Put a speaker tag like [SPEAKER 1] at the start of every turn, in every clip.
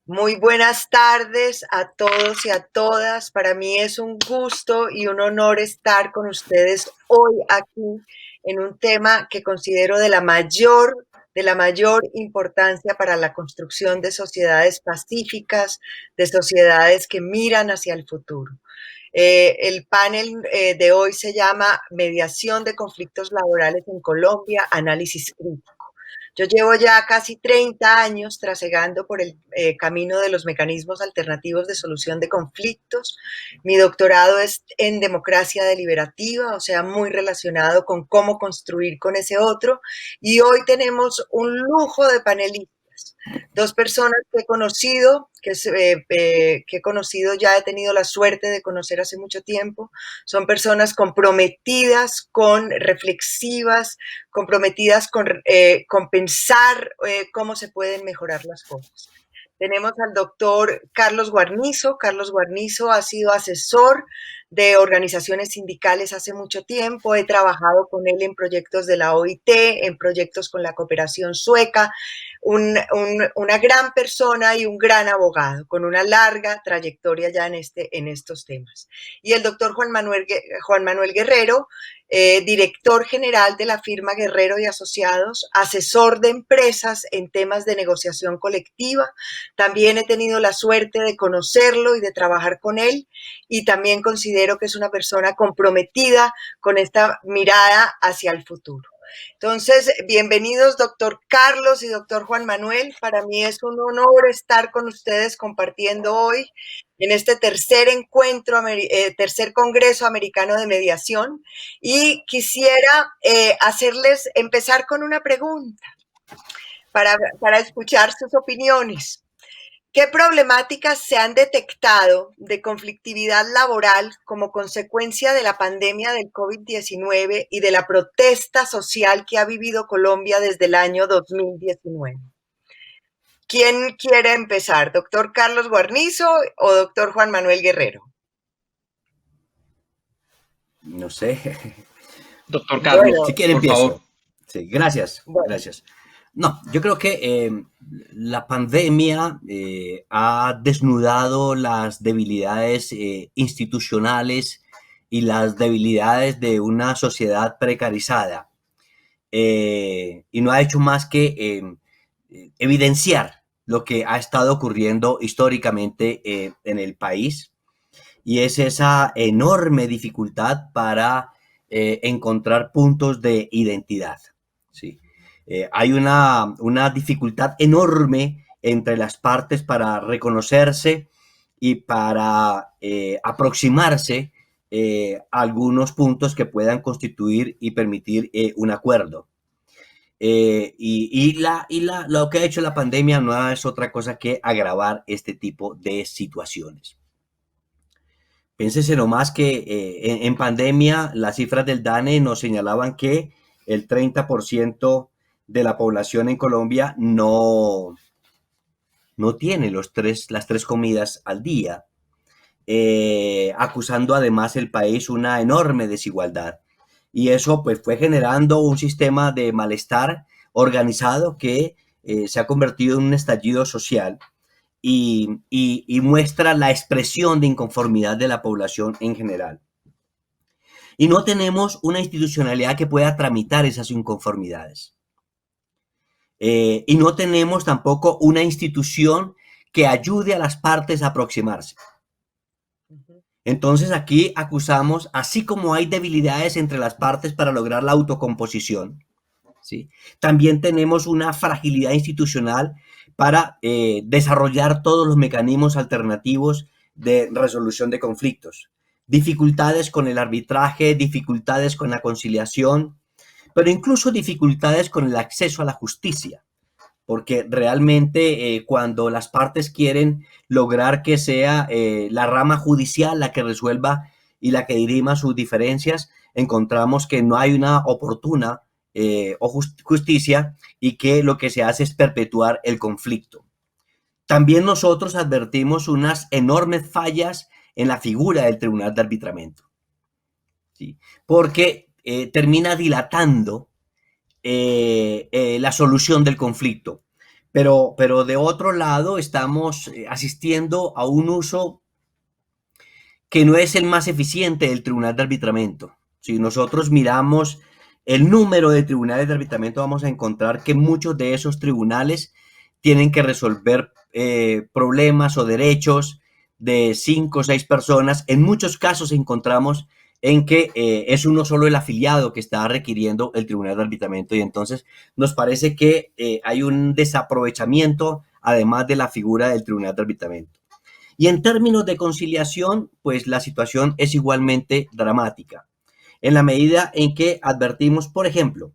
[SPEAKER 1] Muy buenas tardes a todos y a todas. Para mí es un gusto y un honor estar con ustedes hoy aquí en un tema que considero de la mayor importancia para la construcción de sociedades pacíficas, de sociedades que miran hacia el futuro. El panel de hoy se llama Mediación de conflictos laborales en Colombia, análisis crítico. Yo llevo ya casi 30 años trasegando por el camino de los mecanismos alternativos de solución de conflictos. Mi doctorado es en democracia deliberativa, o sea, muy relacionado con cómo construir con ese otro. Y hoy tenemos un lujo de panelistas. Dos personas que he conocido, ya he tenido la suerte de conocer hace mucho tiempo. Son personas comprometidas, reflexivas, comprometidas con pensar cómo se pueden mejorar las cosas. Tenemos al doctor Carlos Guarnizo. Carlos Guarnizo ha sido asesor de organizaciones sindicales hace mucho tiempo. He trabajado con él en proyectos de la OIT, en proyectos con la cooperación sueca. Una gran persona y un gran abogado, con una larga trayectoria ya en estos temas. Y el doctor Juan Manuel Guerrero, director general de la firma Guerrero y Asociados, asesor de empresas en temas de negociación colectiva. También he tenido la suerte de conocerlo y de trabajar con él, y también considero que es una persona comprometida con esta mirada hacia el futuro. Entonces, bienvenidos, doctor Carlos y doctor Juan Manuel. Para mí es un honor estar con ustedes compartiendo hoy en este tercer Congreso Americano de Mediación. Y quisiera empezar con una pregunta para escuchar sus opiniones. ¿Qué problemáticas se han detectado de conflictividad laboral como consecuencia de la pandemia del COVID-19 y de la protesta social que ha vivido Colombia desde el año 2019? ¿Quién quiere empezar? ¿Doctor Carlos Guarnizo o doctor Juan Manuel Guerrero?
[SPEAKER 2] No sé.
[SPEAKER 3] Doctor Carlos,
[SPEAKER 2] Si
[SPEAKER 1] Bueno,
[SPEAKER 2] quiere
[SPEAKER 3] por favor.
[SPEAKER 2] empiezo. Sí, gracias,
[SPEAKER 1] bueno,
[SPEAKER 2] gracias. No, yo creo que la pandemia ha desnudado las debilidades institucionales y las debilidades de una sociedad precarizada, y no ha hecho más que evidenciar lo que ha estado ocurriendo históricamente en el país, y es esa enorme dificultad para encontrar puntos de identidad. ¿Sí? Hay una dificultad enorme entre las partes para reconocerse y para aproximarse a algunos puntos que puedan constituir y permitir un acuerdo. Lo que ha hecho la pandemia no es otra cosa que agravar este tipo de situaciones. Piénsese nomás que en pandemia las cifras del DANE nos señalaban que el 30% de la población en Colombia no tiene las tres comidas al día, acusando además el país una enorme desigualdad. Y eso pues fue generando un sistema de malestar organizado que se ha convertido en un estallido social y muestra la expresión de inconformidad de la población en general. Y no tenemos una institucionalidad que pueda tramitar esas inconformidades. Y no tenemos tampoco una institución que ayude a las partes a aproximarse. Entonces aquí acusamos, así como hay debilidades entre las partes para lograr la autocomposición, ¿sí? También tenemos una fragilidad institucional para desarrollar todos los mecanismos alternativos de resolución de conflictos. Dificultades con el arbitraje, dificultades con la conciliación, pero incluso dificultades con el acceso a la justicia, porque realmente cuando las partes quieren lograr que sea la rama judicial la que resuelva y la que dirima sus diferencias, encontramos que no hay una oportuna justicia, y que lo que se hace es perpetuar el conflicto. También nosotros advertimos unas enormes fallas en la figura del Tribunal de Arbitramiento, ¿sí? Porque termina dilatando la solución del conflicto, pero de otro lado estamos asistiendo a un uso que no es el más eficiente del tribunal de arbitramiento. Si nosotros miramos el número de tribunales de arbitramiento, vamos a encontrar que muchos de esos tribunales tienen que resolver problemas o derechos de 5 o 6 personas. En muchos casos encontramos en que es uno solo el afiliado que está requiriendo el tribunal de arbitramiento, y entonces nos parece que hay un desaprovechamiento además de la figura del tribunal de arbitramiento. Y en términos de conciliación, pues la situación es igualmente dramática, en la medida en que advertimos, por ejemplo,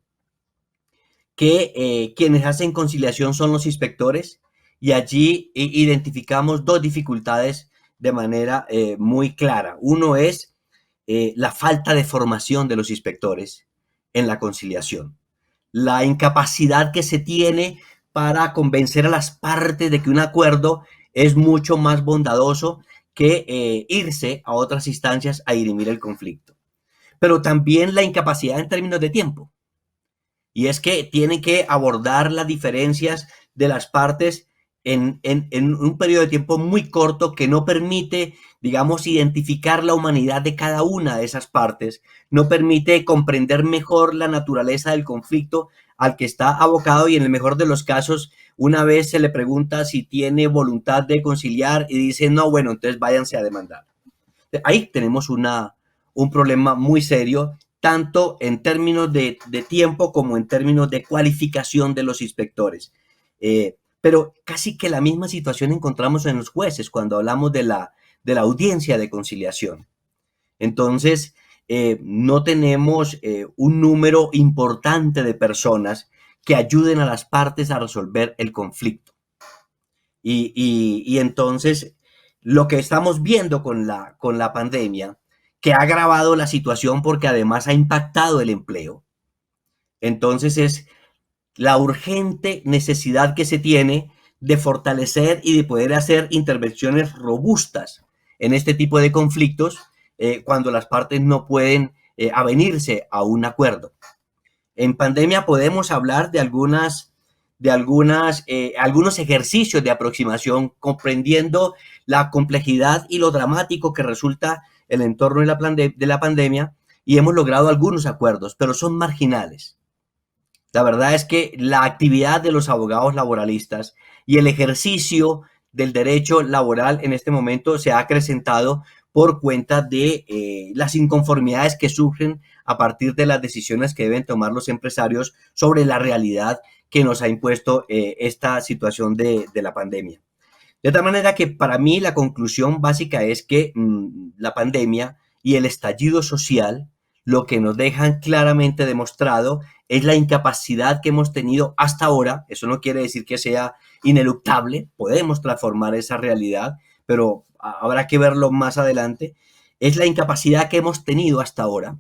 [SPEAKER 2] que quienes hacen conciliación son los inspectores, y allí identificamos dos dificultades de manera muy clara. Uno es la falta de formación de los inspectores en la conciliación, la incapacidad que se tiene para convencer a las partes de que un acuerdo es mucho más bondadoso que irse a otras instancias a dirimir el conflicto. Pero también la incapacidad en términos de tiempo. Y es que tienen que abordar las diferencias de las partes en un periodo de tiempo muy corto que no permite, digamos, identificar la humanidad de cada una de esas partes, no permite comprender mejor la naturaleza del conflicto al que está abocado, y en el mejor de los casos, una vez se le pregunta si tiene voluntad de conciliar y dice no, bueno, entonces váyanse a demandar. Ahí tenemos un problema muy serio, tanto en términos de tiempo como en términos de cualificación de los inspectores. Pero casi que la misma situación encontramos en los jueces cuando hablamos de la audiencia de conciliación. Entonces, no tenemos un número importante de personas que ayuden a las partes a resolver el conflicto. Y entonces, lo que estamos viendo con la pandemia, que ha agravado la situación porque además ha impactado el empleo, entonces es la urgente necesidad que se tiene de fortalecer y de poder hacer intervenciones robustas en este tipo de conflictos cuando las partes no pueden avenirse a un acuerdo. En pandemia podemos hablar de algunos ejercicios de aproximación, comprendiendo la complejidad y lo dramático que resulta el entorno de la pandemia, y hemos logrado algunos acuerdos, pero son marginales. La verdad es que la actividad de los abogados laboralistas y el ejercicio del derecho laboral en este momento se ha acrecentado por cuenta de las inconformidades que surgen a partir de las decisiones que deben tomar los empresarios sobre la realidad que nos ha impuesto esta situación de la pandemia. De tal manera que para mí la conclusión básica es que la pandemia y el estallido social lo que nos dejan claramente demostrado es la incapacidad que hemos tenido hasta ahora. Eso no quiere decir que sea ineluctable, podemos transformar esa realidad, pero habrá que verlo más adelante. Es la incapacidad que hemos tenido hasta ahora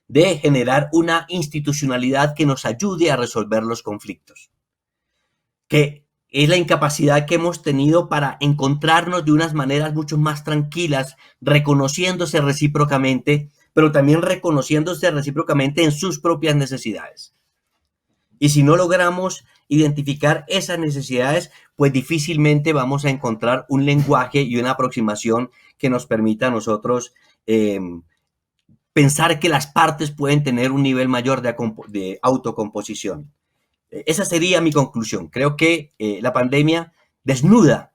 [SPEAKER 2] de generar una institucionalidad que nos ayude a resolver los conflictos, que es la incapacidad que hemos tenido para encontrarnos de unas maneras mucho más tranquilas, reconociéndose recíprocamente, pero también reconociéndose recíprocamente en sus propias necesidades. Y si no logramos identificar esas necesidades, pues difícilmente vamos a encontrar un lenguaje y una aproximación que nos permita a nosotros pensar que las partes pueden tener un nivel mayor de autocomposición. Esa sería mi conclusión. Creo que la pandemia desnuda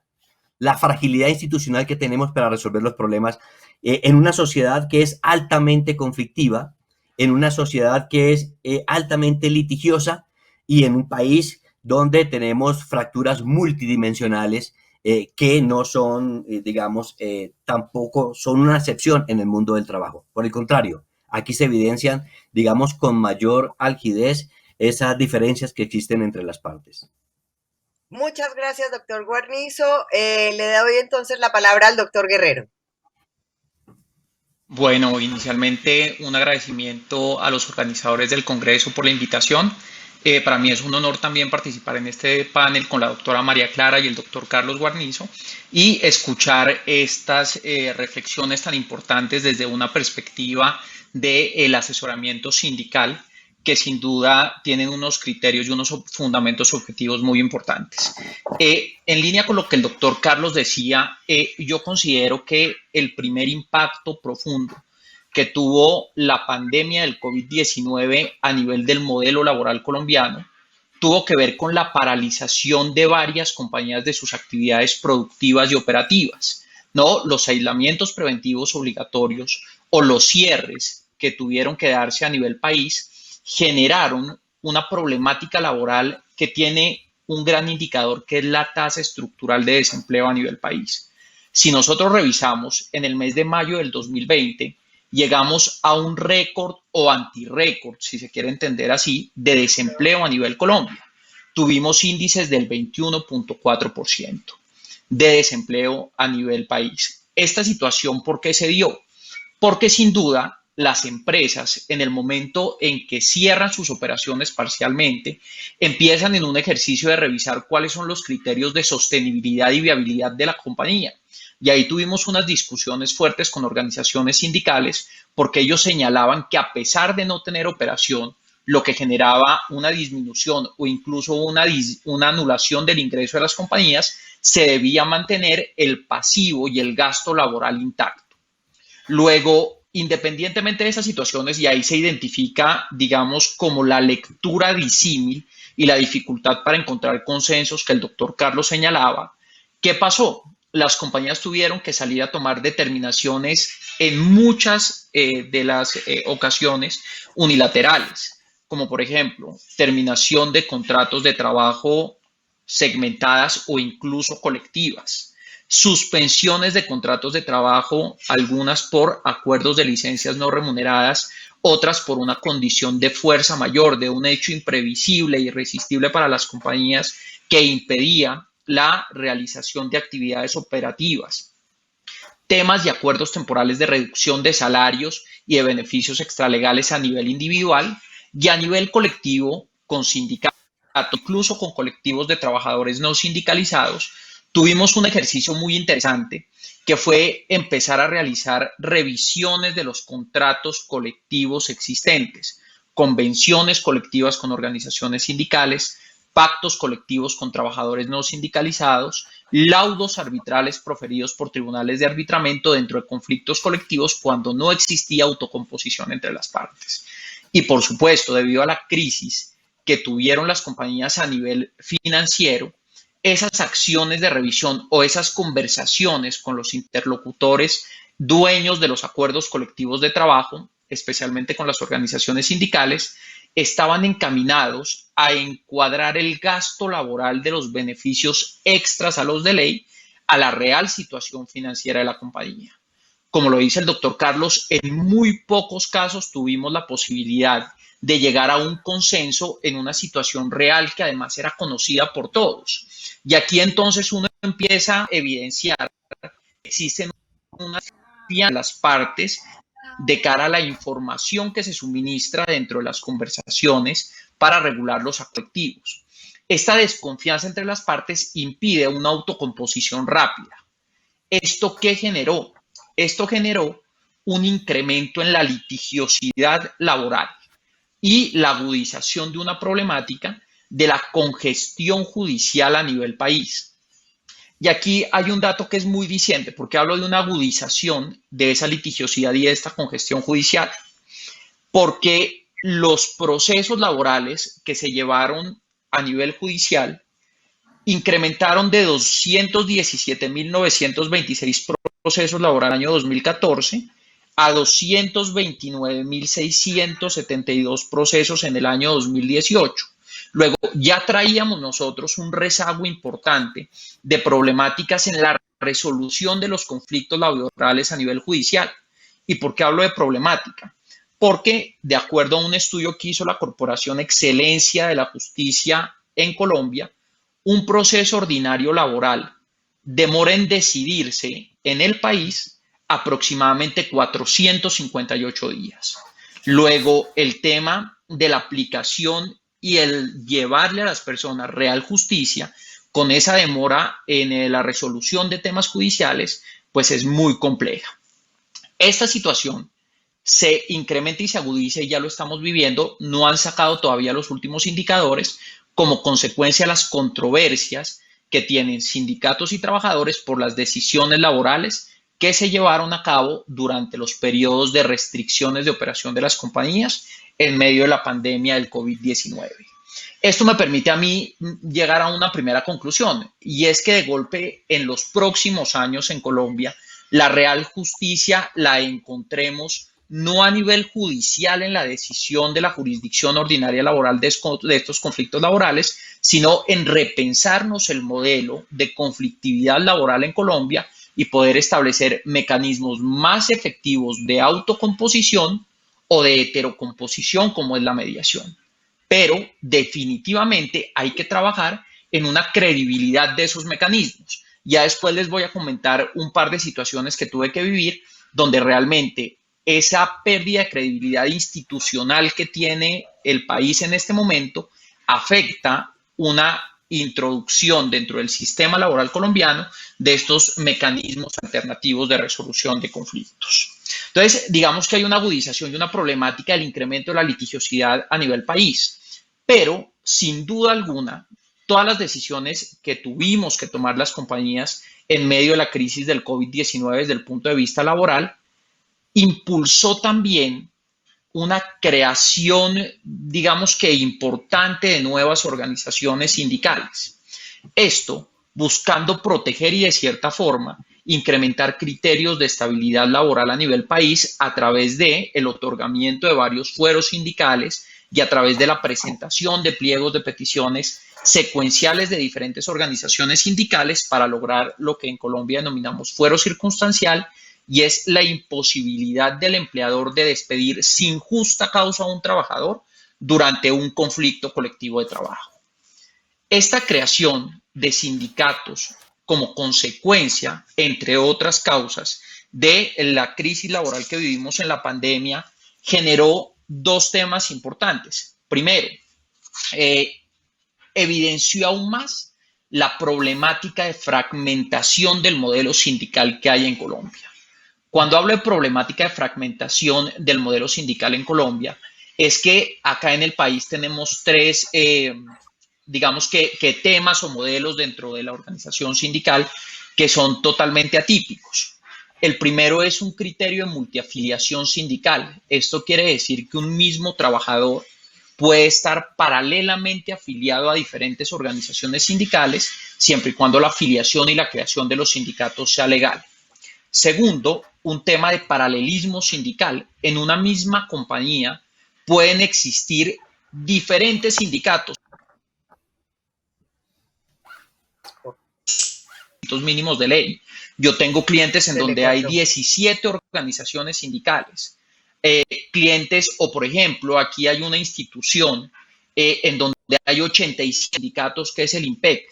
[SPEAKER 2] la fragilidad institucional que tenemos para resolver los problemas en una sociedad que es altamente conflictiva, en una sociedad que es altamente litigiosa, y en un país donde tenemos fracturas multidimensionales que no son, tampoco son una excepción en el mundo del trabajo. Por el contrario, aquí se evidencian, con mayor algidez esas diferencias que existen entre las partes.
[SPEAKER 1] Muchas gracias, doctor Guarnizo. Le doy entonces la palabra al doctor Guerrero.
[SPEAKER 3] Bueno, inicialmente un agradecimiento a los organizadores del Congreso por la invitación. Para mí es un honor también participar en este panel con la doctora María Clara y el doctor Carlos Guarnizo y escuchar estas reflexiones tan importantes desde una perspectiva del asesoramiento sindical que sin duda tienen unos criterios y unos fundamentos objetivos muy importantes. En línea con lo que el doctor Carlos decía, yo considero que el primer impacto profundo que tuvo la pandemia del COVID-19 a nivel del modelo laboral colombiano tuvo que ver con la paralización de varias compañías de sus actividades productivas y operativas, ¿no? Los aislamientos preventivos obligatorios o los cierres que tuvieron que darse a nivel país generaron una problemática laboral que tiene un gran indicador, que es la tasa estructural de desempleo a nivel país. Si nosotros revisamos en el mes de mayo del 2020, llegamos a un récord o antirrécord, si se quiere entender así, de desempleo a nivel Colombia. Tuvimos índices del 21.4% de desempleo a nivel país. Esta situación, ¿por qué se dio? Porque sin duda las empresas, en el momento en que cierran sus operaciones parcialmente, empiezan en un ejercicio de revisar cuáles son los criterios de sostenibilidad y viabilidad de la compañía. Y ahí tuvimos unas discusiones fuertes con organizaciones sindicales, porque ellos señalaban que a pesar de no tener operación, lo que generaba una disminución o incluso una anulación del ingreso de las compañías, se debía mantener el pasivo y el gasto laboral intacto. Luego, independientemente de esas situaciones, y ahí se identifica, digamos, como la lectura disímil y la dificultad para encontrar consensos que el doctor Carlos señalaba, ¿qué pasó? Las compañías tuvieron que salir a tomar determinaciones en muchas de las ocasiones unilaterales, como por ejemplo, terminación de contratos de trabajo segmentadas o incluso colectivas, suspensiones de contratos de trabajo, algunas por acuerdos de licencias no remuneradas, otras por una condición de fuerza mayor, de un hecho imprevisible e irresistible para las compañías que impedía la realización de actividades operativas, temas y acuerdos temporales de reducción de salarios y de beneficios extralegales a nivel individual y a nivel colectivo con sindicatos, incluso con colectivos de trabajadores no sindicalizados. Tuvimos un ejercicio muy interesante que fue empezar a realizar revisiones de los contratos colectivos existentes, convenciones colectivas con organizaciones sindicales, pactos colectivos con trabajadores no sindicalizados, laudos arbitrales proferidos por tribunales de arbitramiento dentro de conflictos colectivos cuando no existía autocomposición entre las partes. Y por supuesto, debido a la crisis que tuvieron las compañías a nivel financiero, esas acciones de revisión o esas conversaciones con los interlocutores dueños de los acuerdos colectivos de trabajo, especialmente con las organizaciones sindicales, estaban encaminados a encuadrar el gasto laboral de los beneficios extras a los de ley a la real situación financiera de la compañía. Como lo dice el doctor Carlos, en muy pocos casos tuvimos la posibilidad de llegar a un consenso en una situación real que además era conocida por todos. Y aquí entonces uno empieza a evidenciar que existen unas en las partes de cara a la información que se suministra dentro de las conversaciones para regular los colectivos. Esta desconfianza entre las partes impide una autocomposición rápida. ¿Esto qué generó? Esto generó un incremento en la litigiosidad laboral y la agudización de una problemática de la congestión judicial a nivel país. Y aquí hay un dato que es muy diciente, porque hablo de una agudización de esa litigiosidad y de esta congestión judicial, porque los procesos laborales que se llevaron a nivel judicial incrementaron de 217.926 procesos laborales en el año 2014 a 229.672 procesos en el año 2018. Luego, ya traíamos nosotros un rezago importante de problemáticas en la resolución de los conflictos laborales a nivel judicial. ¿Y por qué hablo de problemática? Porque, de acuerdo a un estudio que hizo la Corporación Excelencia de la Justicia en Colombia, un proceso ordinario laboral demora en decidirse en el país aproximadamente 458 días. Luego, el tema de la aplicación y el llevarle a las personas real justicia con esa demora en la resolución de temas judiciales, pues es muy compleja. Esta situación se incrementa y se agudiza y ya lo estamos viviendo. No han sacado todavía los últimos indicadores como consecuencia de las controversias que tienen sindicatos y trabajadores por las decisiones laborales que se llevaron a cabo durante los periodos de restricciones de operación de las compañías en medio de la pandemia del COVID-19. Esto me permite a mí llegar a una primera conclusión, y es que de golpe en los próximos años en Colombia la real justicia la encontremos no a nivel judicial en la decisión de la jurisdicción ordinaria laboral de estos conflictos laborales, sino en repensarnos el modelo de conflictividad laboral en Colombia y poder establecer mecanismos más efectivos de autocomposición o de heterocomposición, como es la mediación. Pero definitivamente hay que trabajar en una credibilidad de esos mecanismos. Ya después les voy a comentar un par de situaciones que tuve que vivir donde realmente esa pérdida de credibilidad institucional que tiene el país en este momento afecta una introducción dentro del sistema laboral colombiano de estos mecanismos alternativos de resolución de conflictos. Entonces, digamos que hay una agudización y una problemática del incremento de la litigiosidad a nivel país, pero sin duda alguna, todas las decisiones que tuvimos que tomar las compañías en medio de la crisis del COVID-19 desde el punto de vista laboral, impulsó también una creación, digamos que importante, de nuevas organizaciones sindicales. Esto buscando proteger y de cierta forma incrementar criterios de estabilidad laboral a nivel país a través de el otorgamiento de varios fueros sindicales y a través de la presentación de pliegos de peticiones secuenciales de diferentes organizaciones sindicales para lograr lo que en Colombia denominamos fuero circunstancial, y es la imposibilidad del empleador de despedir sin justa causa a un trabajador durante un conflicto colectivo de trabajo. Esta creación de sindicatos como consecuencia, entre otras causas, de la crisis laboral que vivimos en la pandemia, generó dos temas importantes. Primero, evidenció aún más la problemática de fragmentación del modelo sindical que hay en Colombia. Cuando hablo de problemática de fragmentación del modelo sindical en Colombia, es que acá en el país tenemos tres, digamos que temas o modelos dentro de la organización sindical que son totalmente atípicos. El primero es un criterio de multiafiliación sindical. Esto quiere decir que un mismo trabajador puede estar paralelamente afiliado a diferentes organizaciones sindicales, siempre y cuando la afiliación y la creación de los sindicatos sea legal. Segundo, un tema de paralelismo sindical. En una misma compañía pueden existir diferentes sindicatos mínimos de ley. Yo tengo clientes en donde hay 17 organizaciones sindicales. Clientes, o por ejemplo, aquí hay una institución en donde hay 86 sindicatos, que es el IMPEC.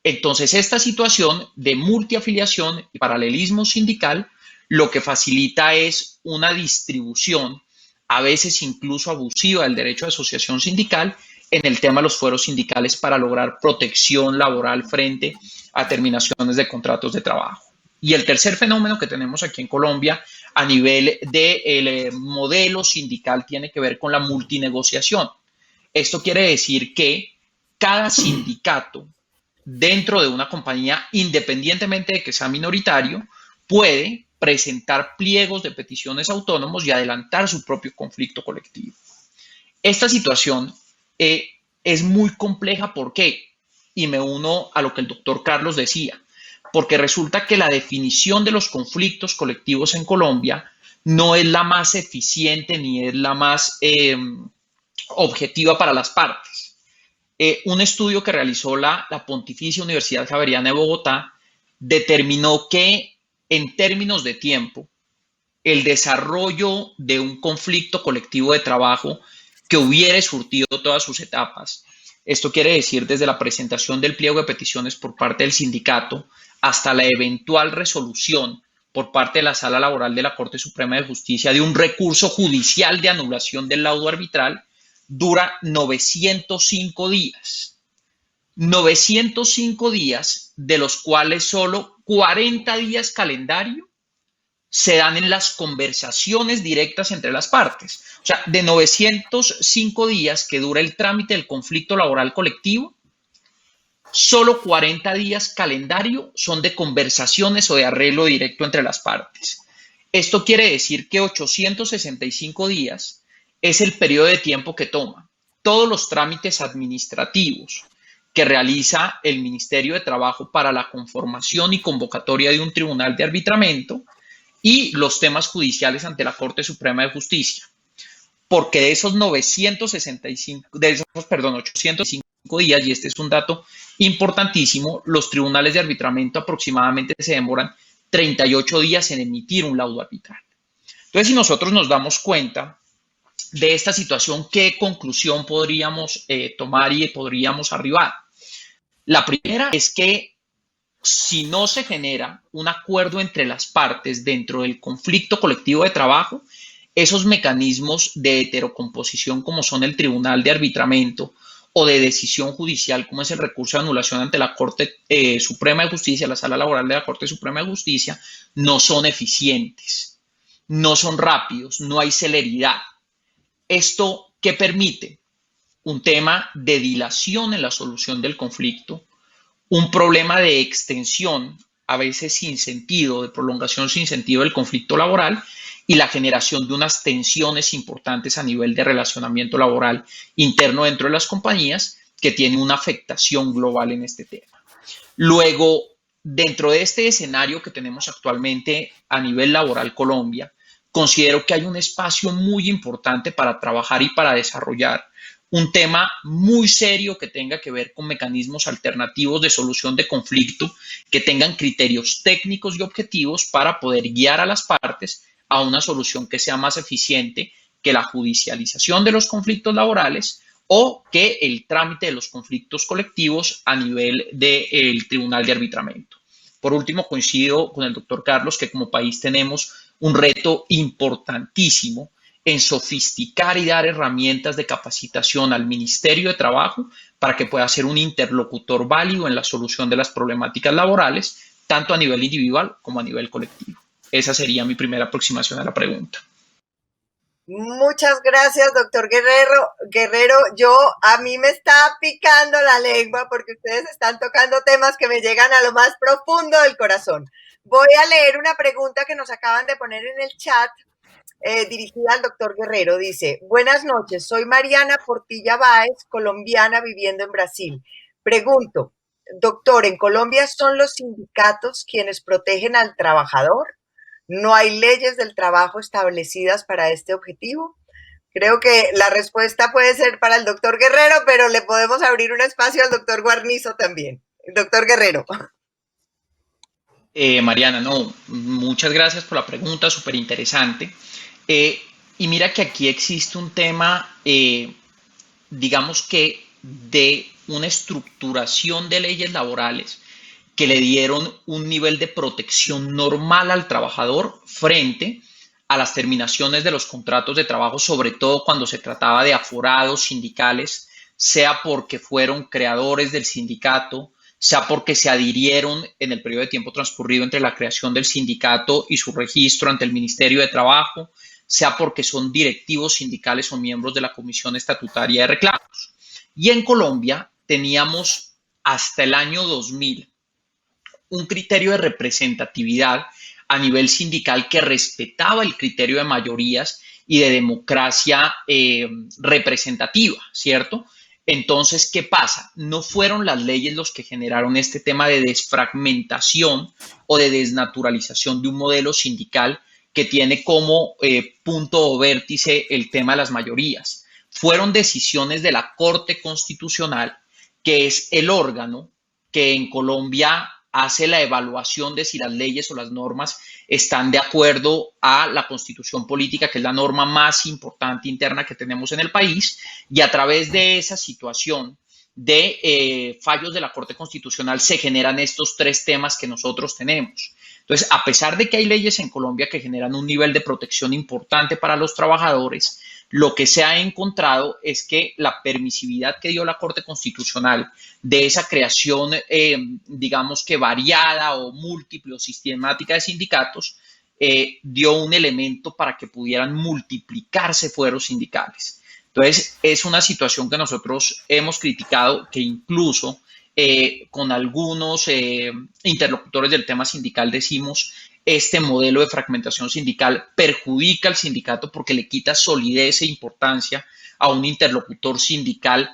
[SPEAKER 3] Entonces, esta situación de multiafiliación y paralelismo sindical lo que facilita es una distribución, a veces incluso abusiva, del derecho de asociación sindical en el tema de los fueros sindicales para lograr protección laboral frente a terminaciones de contratos de trabajo. Y el tercer fenómeno que tenemos aquí en Colombia a nivel del modelo sindical tiene que ver con la multinegociación. Esto quiere decir que cada sindicato dentro de una compañía, independientemente de que sea minoritario, puede presentar pliegos de peticiones autónomos y adelantar su propio conflicto colectivo. Esta situación es muy compleja. ¿Por qué? Y me uno a lo que el doctor Carlos decía, porque resulta que la definición de los conflictos colectivos en Colombia no es la más eficiente ni es la más objetiva para las partes. Un estudio que realizó la Pontificia Universidad Javeriana de Bogotá determinó que en términos de tiempo, el desarrollo de un conflicto colectivo de trabajo que hubiere surtido todas sus etapas, esto quiere decir desde la presentación del pliego de peticiones por parte del sindicato hasta la eventual resolución por parte de la Sala Laboral de la Corte Suprema de Justicia de un recurso judicial de anulación del laudo arbitral, dura 905 días. 905 días, de los cuales solo 40 días calendario se dan en las conversaciones directas entre las partes. O sea, de 905 días que dura el trámite del conflicto laboral colectivo, solo 40 días calendario son de conversaciones o de arreglo directo entre las partes. Esto quiere decir que 865 días es el periodo de tiempo que toma todos los trámites administrativos que realiza el Ministerio de Trabajo para la conformación y convocatoria de un tribunal de arbitramiento y los temas judiciales ante la Corte Suprema de Justicia. Porque de esos 805 días, y este es un dato importantísimo, los tribunales de arbitramiento aproximadamente se demoran 38 días en emitir un laudo arbitral. Entonces, si nosotros nos damos cuenta de esta situación, ¿qué conclusión podríamos tomar y podríamos arribar? La primera es que si no se genera un acuerdo entre las partes dentro del conflicto colectivo de trabajo, esos mecanismos de heterocomposición como son el tribunal de arbitramiento o de decisión judicial como es el recurso de anulación ante la Corte Suprema de Justicia, la Sala Laboral de la Corte Suprema de Justicia, no son eficientes, no son rápidos, no hay celeridad. ¿Esto qué permite? Un tema de dilación en la solución del conflicto, un problema de extensión, a veces sin sentido, de prolongación sin sentido del conflicto laboral y la generación de unas tensiones importantes a nivel de relacionamiento laboral interno dentro de las compañías que tienen una afectación global en este tema. Luego, dentro de este escenario que tenemos actualmente a nivel laboral Colombia, considero que hay un espacio muy importante para trabajar y para desarrollar un tema muy serio que tenga que ver con mecanismos alternativos de solución de conflicto, que tengan criterios técnicos y objetivos para poder guiar a las partes a una solución que sea más eficiente que la judicialización de los conflictos laborales o que el trámite de los conflictos colectivos a nivel del Tribunal de Arbitramiento. Por último, coincido con el doctor Carlos que como país tenemos un reto importantísimo en sofisticar y dar herramientas de capacitación al Ministerio de Trabajo para que pueda ser un interlocutor válido en la solución de las problemáticas laborales, tanto a nivel individual como a nivel colectivo. Esa sería mi primera aproximación a la pregunta.
[SPEAKER 1] Muchas gracias, doctor Guerrero. A mí me está picando la lengua porque ustedes están tocando temas que me llegan a lo más profundo del corazón. Voy a leer una pregunta que nos acaban de poner en el chat, dirigida al doctor Guerrero. Dice: buenas noches, soy Mariana Portilla Báez, colombiana viviendo en Brasil. Pregunto, doctor, ¿en Colombia son los sindicatos quienes protegen al trabajador? ¿No hay leyes del trabajo establecidas para este objetivo? Creo que la respuesta puede ser para el doctor Guerrero, pero le podemos abrir un espacio al doctor Guarnizo también. Doctor Guerrero.
[SPEAKER 3] Mariana, no, muchas gracias por la pregunta, súper interesante. Y mira que aquí existe un tema, digamos que de una estructuración de leyes laborales que le dieron un nivel de protección normal al trabajador frente a las terminaciones de los contratos de trabajo, sobre todo cuando se trataba de aforados sindicales, sea porque fueron creadores del sindicato, sea porque se adhirieron en el periodo de tiempo transcurrido entre la creación del sindicato y su registro ante el Ministerio de Trabajo, sea porque son directivos sindicales o miembros de la Comisión Estatutaria de Reclamos. Y en Colombia teníamos hasta el año 2000 un criterio de representatividad a nivel sindical que respetaba el criterio de mayorías y de democracia representativa, ¿cierto? Entonces, ¿qué pasa? No fueron las leyes los que generaron este tema de desfragmentación o de desnaturalización de un modelo sindical que tiene como punto o vértice el tema de las mayorías. Fueron decisiones de la Corte Constitucional, que es el órgano que en Colombia hace la evaluación de si las leyes o las normas están de acuerdo a la Constitución política, que es la norma más importante interna que tenemos en el país, y a través de esa situación de fallos de la Corte Constitucional se generan estos tres temas que nosotros tenemos. Entonces, a pesar de que hay leyes en Colombia que generan un nivel de protección importante para los trabajadores, lo que se ha encontrado es que la permisividad que dio la Corte Constitucional de esa creación, digamos que variada o múltiple o sistemática de sindicatos, dio un elemento para que pudieran multiplicarse fueros sindicales. Entonces, es una situación que nosotros hemos criticado, que incluso con algunos interlocutores del tema sindical decimos, este modelo de fragmentación sindical perjudica al sindicato porque le quita solidez e importancia a un interlocutor sindical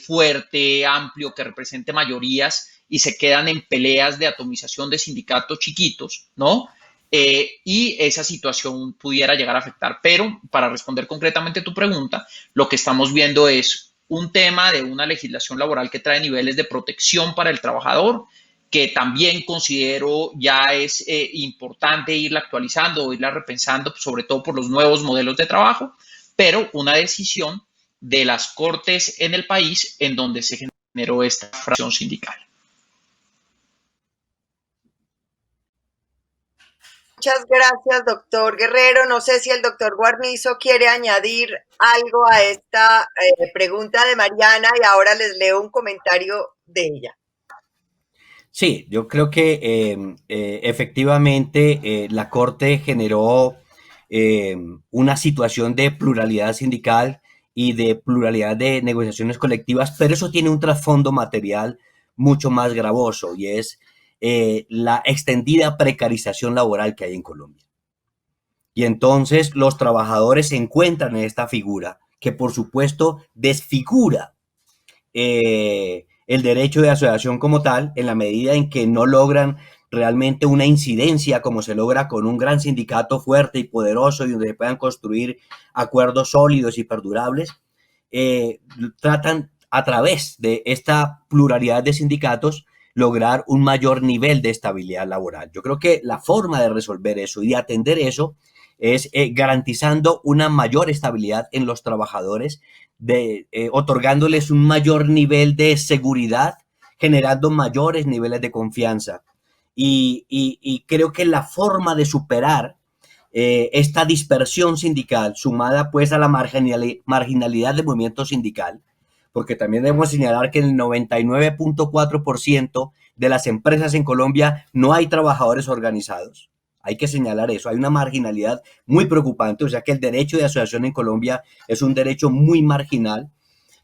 [SPEAKER 3] fuerte, amplio, que represente mayorías y se quedan en peleas de atomización de sindicatos chiquitos, ¿no? Y esa situación pudiera llegar a afectar. Pero para responder concretamente tu pregunta, lo que estamos viendo es un tema de una legislación laboral que trae niveles de protección para el trabajador, que también considero ya es importante irla actualizando o irla repensando, sobre todo por los nuevos modelos de trabajo, pero una decisión de las cortes en el país en donde se generó esta fracción sindical.
[SPEAKER 1] Muchas gracias, doctor Guerrero. No sé si el doctor Guarnizo quiere añadir algo a esta pregunta de Mariana y ahora les leo un comentario de ella.
[SPEAKER 2] Sí, yo creo que efectivamente la Corte generó una situación de pluralidad sindical y de pluralidad de negociaciones colectivas, pero eso tiene un trasfondo material mucho más gravoso y es la extendida precarización laboral que hay en Colombia. Y entonces los trabajadores se encuentran en esta figura que por supuesto desfigura el derecho de asociación como tal, en la medida en que no logran realmente una incidencia como se logra con un gran sindicato fuerte y poderoso y donde se puedan construir acuerdos sólidos y perdurables, tratan a través de esta pluralidad de sindicatos lograr un mayor nivel de estabilidad laboral. Yo creo que la forma de resolver eso y de atender eso es garantizando una mayor estabilidad en los trabajadores, otorgándoles un mayor nivel de seguridad, generando mayores niveles de confianza. Y creo que la forma de superar esta dispersión sindical, sumada pues a la marginalidad del movimiento sindical, porque también debemos señalar que en el 99.4% de las empresas en Colombia no hay trabajadores organizados. Hay que señalar eso, hay una marginalidad muy preocupante, o sea que el derecho de asociación en Colombia es un derecho muy marginal.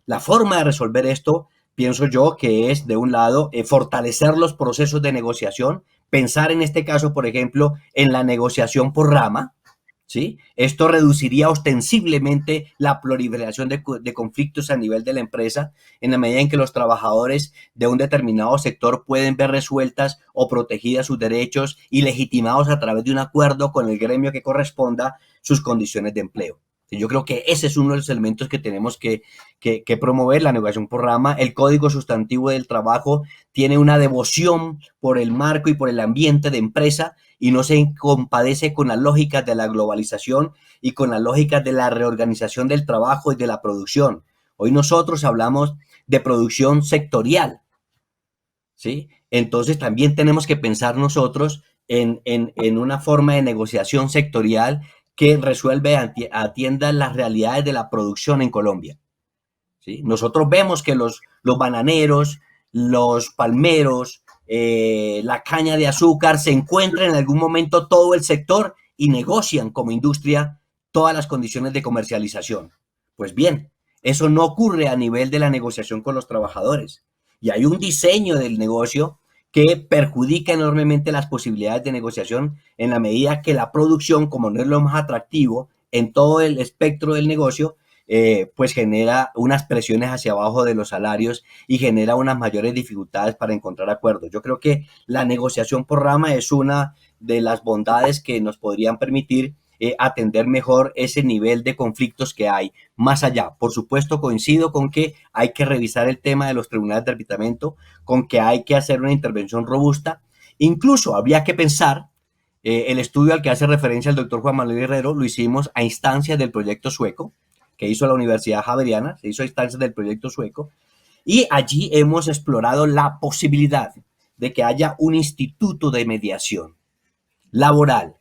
[SPEAKER 2] La forma de resolver esto, pienso yo, que es de un lado fortalecer los procesos de negociación, pensar en este caso, por ejemplo, en la negociación por rama, ¿sí? Esto reduciría ostensiblemente la proliferación de conflictos a nivel de la empresa en la medida en que los trabajadores de un determinado sector pueden ver resueltas o protegidas sus derechos y legitimados a través de un acuerdo con el gremio que corresponda sus condiciones de empleo. Yo creo que ese es uno de los elementos que tenemos que promover, la negociación por rama. El Código Sustantivo del Trabajo tiene una devoción por el marco y por el ambiente de empresa y no se compadece con las lógicas de la globalización y con las lógicas de la reorganización del trabajo y de la producción. Hoy nosotros hablamos de producción sectorial, ¿sí? Entonces también tenemos que pensar nosotros en una forma de negociación sectorial que resuelve, atienda las realidades de la producción en Colombia, ¿sí? Nosotros vemos que los bananeros, los palmeros, la caña de azúcar, se encuentran en algún momento todo el sector y negocian como industria todas las condiciones de comercialización. Pues bien, eso no ocurre a nivel de la negociación con los trabajadores. Y hay un diseño del negocio que perjudica enormemente las posibilidades de negociación en la medida que la producción, como no es lo más atractivo en todo el espectro del negocio, pues genera unas presiones hacia abajo de los salarios y genera unas mayores dificultades para encontrar acuerdos. Yo creo que la negociación por rama es una de las bondades que nos podrían permitir atender mejor ese nivel de conflictos que hay más allá. Por supuesto, coincido con que hay que revisar el tema de los tribunales de arbitramiento, con que hay que hacer una intervención robusta. Incluso habría que pensar, el estudio al que hace referencia el doctor Juan Manuel Guerrero lo hicimos a instancias del proyecto sueco, que hizo la Universidad Javeriana, se hizo a instancias del proyecto sueco, y allí hemos explorado la posibilidad de que haya un instituto de mediación laboral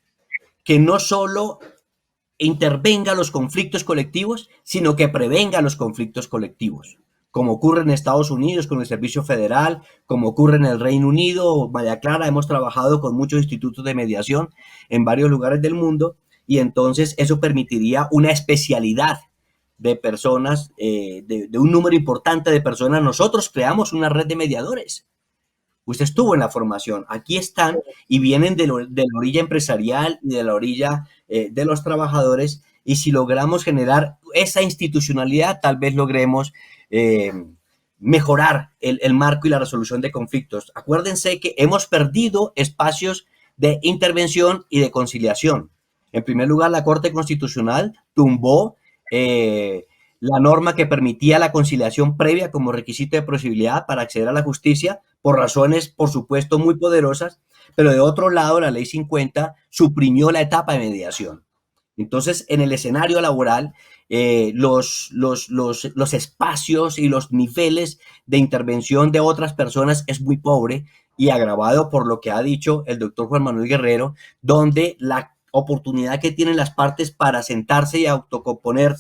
[SPEAKER 2] que no solo intervenga los conflictos colectivos, sino que prevenga los conflictos colectivos. como ocurre en Estados Unidos con el Servicio Federal, como ocurre en el Reino Unido. María Clara, hemos trabajado con muchos institutos de mediación en varios lugares del mundo, y entonces eso permitiría una especialidad de personas, de un número importante de personas. Nosotros creamos una red de mediadores. Usted estuvo en la formación, aquí están y vienen de la orilla empresarial y de la orilla de los trabajadores, y si logramos generar esa institucionalidad, tal vez logremos mejorar el marco y la resolución de conflictos. Acuérdense que hemos perdido espacios de intervención y de conciliación. En primer lugar, la Corte Constitucional tumbó la norma que permitía la conciliación previa como requisito de posibilidad para acceder a la justicia, por razones, por supuesto, muy poderosas, pero de otro lado, la Ley 50 suprimió la etapa de mediación. Entonces, en el escenario laboral, los espacios y los niveles de intervención de otras personas es muy pobre, y agravado por lo que ha dicho el doctor Juan Manuel Guerrero, donde la oportunidad que tienen las partes para sentarse y autocomponer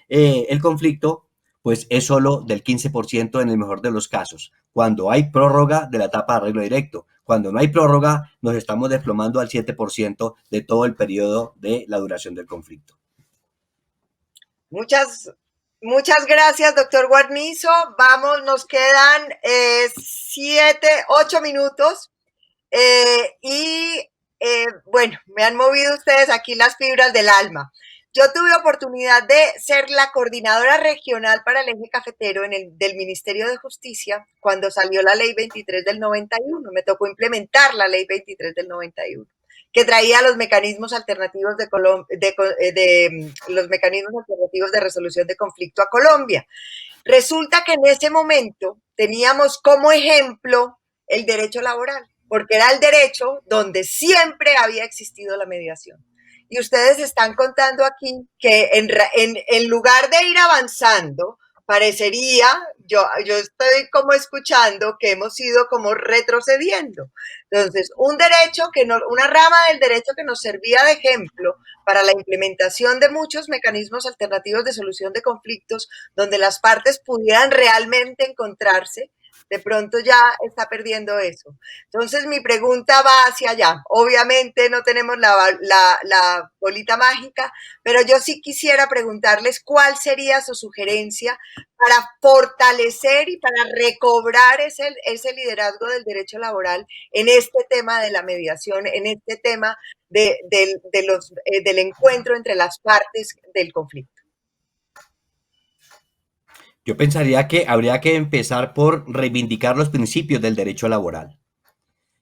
[SPEAKER 2] el conflicto, pues es solo del 15% en el mejor de los casos, cuando hay prórroga de la etapa de arreglo directo. Cuando no hay prórroga, nos estamos desplomando al 7% de todo el periodo de la duración del conflicto.
[SPEAKER 1] Muchas gracias, doctor Guarnizo. Vamos, nos quedan 8 minutos. Bueno, me han movido ustedes aquí las fibras del alma. Yo tuve oportunidad de ser la coordinadora regional para el eje cafetero del Ministerio de Justicia cuando salió la Ley 23 del 91. Me tocó implementar la Ley 23 del 91, que traía los mecanismos alternativos los mecanismos alternativos de resolución de conflicto a Colombia. Resulta que en ese momento teníamos como ejemplo el derecho laboral, porque era el derecho donde siempre había existido la mediación. Y ustedes están contando aquí que en lugar de ir avanzando, parecería, yo estoy como escuchando que hemos ido como retrocediendo. Entonces, una rama del derecho que nos servía de ejemplo para la implementación de muchos mecanismos alternativos de solución de conflictos, donde las partes pudieran realmente encontrarse, de pronto ya está perdiendo eso. Entonces, mi pregunta va hacia allá. Obviamente no tenemos la bolita mágica, pero yo sí quisiera preguntarles cuál sería su sugerencia para fortalecer y para recobrar ese liderazgo del derecho laboral en este tema de la mediación, en este tema del encuentro entre las partes del conflicto.
[SPEAKER 2] Yo pensaría que habría que empezar por reivindicar los principios del derecho laboral.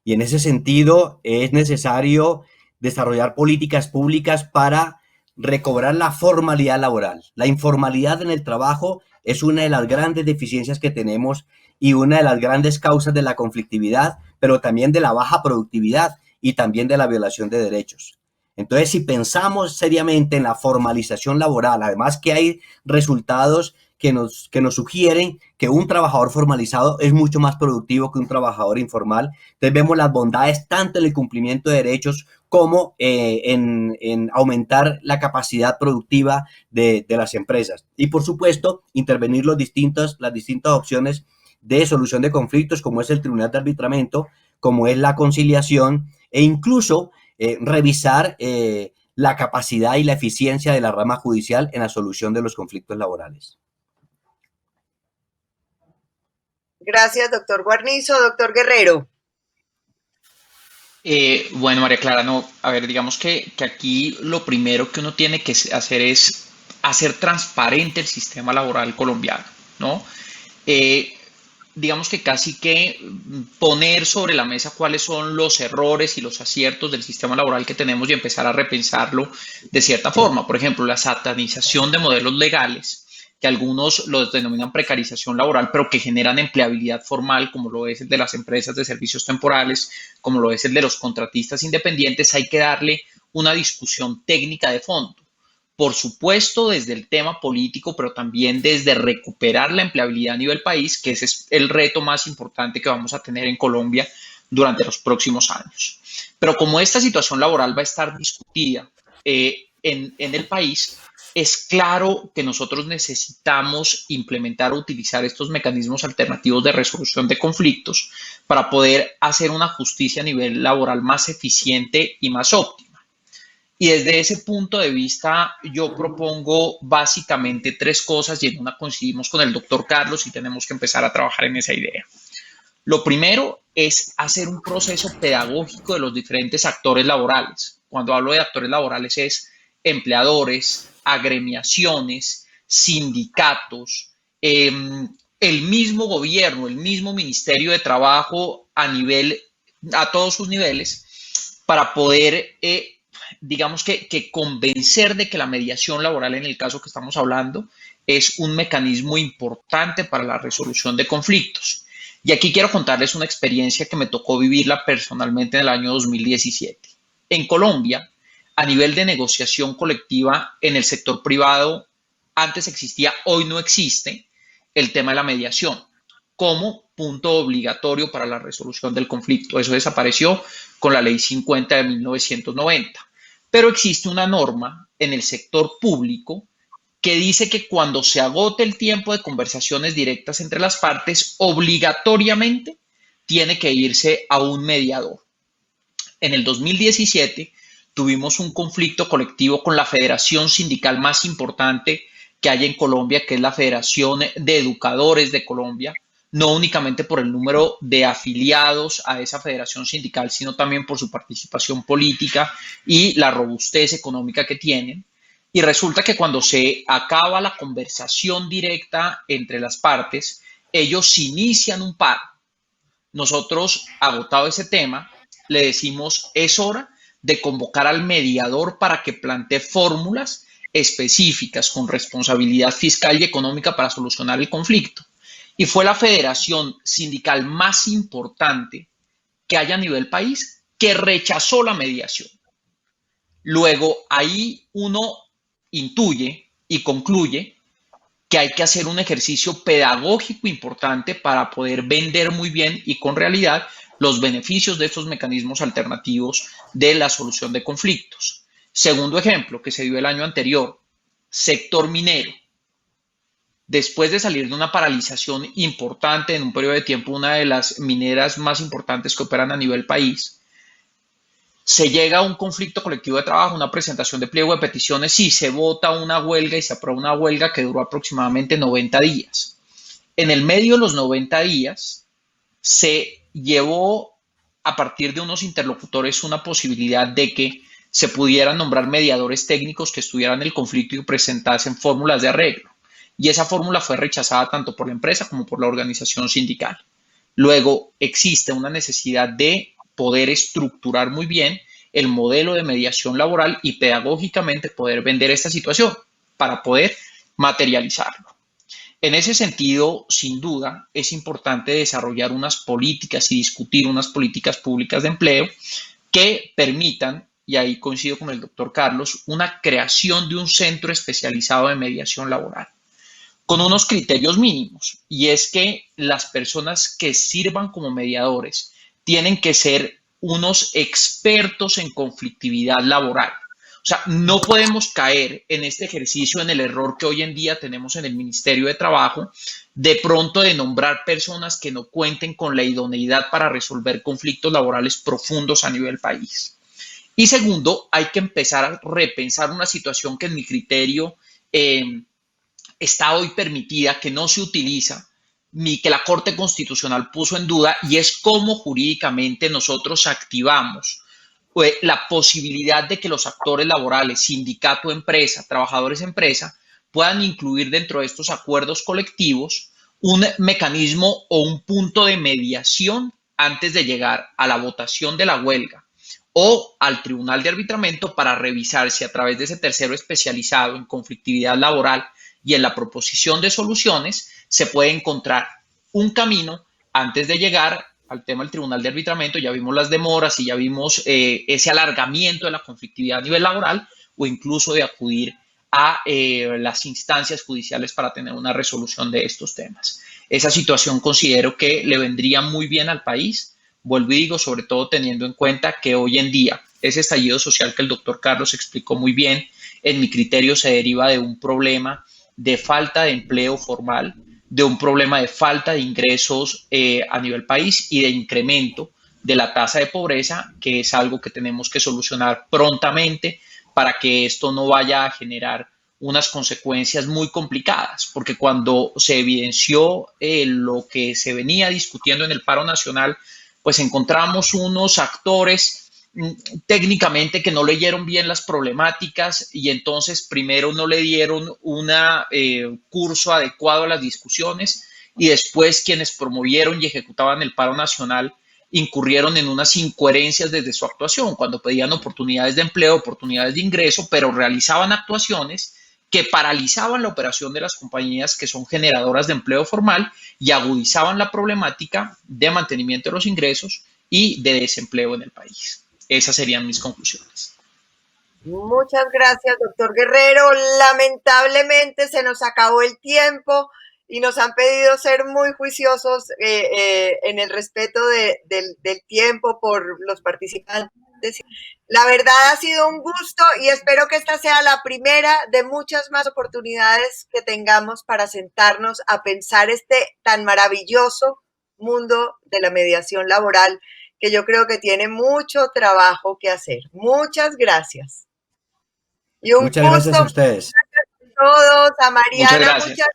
[SPEAKER 2] Y en ese sentido es necesario desarrollar políticas públicas para recobrar la formalidad laboral. La informalidad en el trabajo es una de las grandes deficiencias que tenemos y una de las grandes causas de la conflictividad, pero también de la baja productividad y también de la violación de derechos. Entonces, si pensamos seriamente en la formalización laboral, además que hay resultados que nos sugieren que un trabajador formalizado es mucho más productivo que un trabajador informal. Entonces vemos las bondades tanto en el cumplimiento de derechos como en aumentar la capacidad productiva de las empresas. Y por supuesto, intervenir las distintas opciones de solución de conflictos, como es el tribunal de arbitramiento, como es la conciliación, e incluso revisar la capacidad y la eficiencia de la rama judicial en la solución de los conflictos laborales.
[SPEAKER 1] Gracias, doctor Guarnizo. Doctor Guerrero.
[SPEAKER 3] Bueno, María Clara, no, a ver, digamos que aquí lo primero que uno tiene que hacer es hacer transparente el sistema laboral colombiano, ¿no? Digamos que casi que poner sobre la mesa cuáles son los errores y los aciertos del sistema laboral que tenemos y empezar a repensarlo de cierta forma. Por ejemplo, la satanización de modelos legales, que algunos los denominan precarización laboral, pero que generan empleabilidad formal, como lo es el de las empresas de servicios temporales, como lo es el de los contratistas independientes. Hay que darle una discusión técnica de fondo. Por supuesto, desde el tema político, pero también desde recuperar la empleabilidad a nivel país, que ese es el reto más importante que vamos a tener en Colombia durante los próximos años. Pero como esta situación laboral va a estar discutida en el país, es claro que nosotros necesitamos implementar o utilizar estos mecanismos alternativos de resolución de conflictos para poder hacer una justicia a nivel laboral más eficiente y más óptima. Y desde ese punto de vista, yo propongo básicamente tres cosas, y en una coincidimos con el doctor Carlos y tenemos que empezar a trabajar en esa idea. Lo primero es hacer un proceso pedagógico de los diferentes actores laborales. Cuando hablo de actores laborales es empleadores, agremiaciones, sindicatos, el mismo gobierno, el mismo Ministerio de Trabajo a todos sus niveles, para poder, digamos que convencer de que la mediación laboral, en el caso que estamos hablando, es un mecanismo importante para la resolución de conflictos. Y aquí quiero contarles una experiencia que me tocó vivirla personalmente en el año 2017. En Colombia, a nivel de negociación colectiva en el sector privado, antes existía, hoy no existe, el tema de la mediación como punto obligatorio para la resolución del conflicto. Eso desapareció con la Ley 50 de 1990. Pero existe una norma en el sector público que dice que cuando se agote el tiempo de conversaciones directas entre las partes, obligatoriamente tiene que irse a un mediador. En el 2017 tuvimos un conflicto colectivo con la federación sindical más importante que hay en Colombia, que es la Federación de Educadores de Colombia, no únicamente por el número de afiliados a esa federación sindical, sino también por su participación política y la robustez económica que tienen. Y resulta que cuando se acaba la conversación directa entre las partes, ellos inician un paro. Nosotros, agotado ese tema, le decimos, es hora de convocar al mediador para que plantee fórmulas específicas con responsabilidad fiscal y económica para solucionar el conflicto. Y fue la federación sindical más importante que hay a nivel país que rechazó la mediación. Luego, ahí uno intuye y concluye que hay que hacer un ejercicio pedagógico importante para poder vender muy bien y con realidad los beneficios de estos mecanismos alternativos de la solución de conflictos. Segundo ejemplo que se dio el año anterior, sector minero. Después de salir de una paralización importante en un periodo de tiempo, una de las mineras más importantes que operan a nivel país, se llega a un conflicto colectivo de trabajo, una presentación de pliego de peticiones y se vota una huelga y se aprueba una huelga que duró aproximadamente 90 días. En el medio de los 90 días se llevó a partir de unos interlocutores una posibilidad de que se pudieran nombrar mediadores técnicos que estudiaran el conflicto y presentasen fórmulas de arreglo. Y esa fórmula fue rechazada tanto por la empresa como por la organización sindical. Luego existe una necesidad de poder estructurar muy bien el modelo de mediación laboral y pedagógicamente poder vender esta situación para poder materializarlo. En ese sentido, sin duda, es importante desarrollar unas políticas y discutir unas políticas públicas de empleo que permitan, y ahí coincido con el doctor Carlos, una creación de un centro especializado de mediación laboral con unos criterios mínimos, y es que las personas que sirvan como mediadores tienen que ser unos expertos en conflictividad laboral. O sea, no podemos caer en este ejercicio, en el error que hoy en día tenemos en el Ministerio de Trabajo, de pronto de nombrar personas que no cuenten con la idoneidad para resolver conflictos laborales profundos a nivel país. Y segundo, hay que empezar a repensar una situación que en mi criterio está hoy permitida, que no se utiliza, que la Corte Constitucional puso en duda, y es cómo jurídicamente nosotros activamos la posibilidad de que los actores laborales, sindicato, empresa, trabajadores, empresa, puedan incluir dentro de estos acuerdos colectivos un mecanismo o un punto de mediación antes de llegar a la votación de la huelga o al tribunal de arbitramiento para revisar si a través de ese tercero especializado en conflictividad laboral y en la proposición de soluciones se puede encontrar un camino antes de llegar al tema del tribunal de arbitramiento. Ya vimos las demoras y ya vimos ese alargamiento de la conflictividad a nivel laboral, o incluso de acudir a las instancias judiciales para tener una resolución de estos temas. Esa situación considero que le vendría muy bien al país, vuelvo y digo, sobre todo teniendo en cuenta que hoy en día ese estallido social que el doctor Carlos explicó muy bien, en mi criterio se deriva de un problema de falta de empleo formal, de un problema de falta de ingresos a nivel país y de incremento de la tasa de pobreza, que es algo que tenemos que solucionar prontamente para que esto no vaya a generar unas consecuencias muy complicadas, porque cuando se evidenció lo que se venía discutiendo en el paro nacional, pues encontramos unos actores técnicamente que no leyeron bien las problemáticas y entonces primero no le dieron un curso adecuado a las discusiones y después quienes promovieron y ejecutaban el paro nacional incurrieron en unas incoherencias desde su actuación, cuando pedían oportunidades de empleo, oportunidades de ingreso, pero realizaban actuaciones que paralizaban la operación de las compañías que son generadoras de empleo formal y agudizaban la problemática de mantenimiento de los ingresos y de desempleo en el país. Esas serían mis conclusiones.
[SPEAKER 1] Muchas gracias, doctor Guerrero. Lamentablemente se nos acabó el tiempo y nos han pedido ser muy juiciosos en el respeto del tiempo por los participantes. La verdad ha sido un gusto y espero que esta sea la primera de muchas más oportunidades que tengamos para sentarnos a pensar este tan maravilloso mundo de la mediación laboral, que yo creo que tiene mucho trabajo que hacer. Muchas gracias.
[SPEAKER 2] Y un muchas gusto. Gracias a ustedes.
[SPEAKER 1] A todos, a Mariana, muchas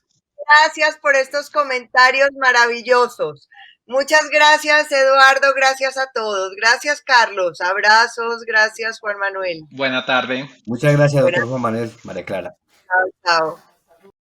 [SPEAKER 1] gracias por estos comentarios maravillosos. Muchas gracias, Eduardo, gracias a todos. Gracias, Carlos. Abrazos, gracias, Juan Manuel.
[SPEAKER 3] Buena tarde.
[SPEAKER 2] Muchas gracias, doctor Juan Manuel, María Clara.
[SPEAKER 1] Chao, chao.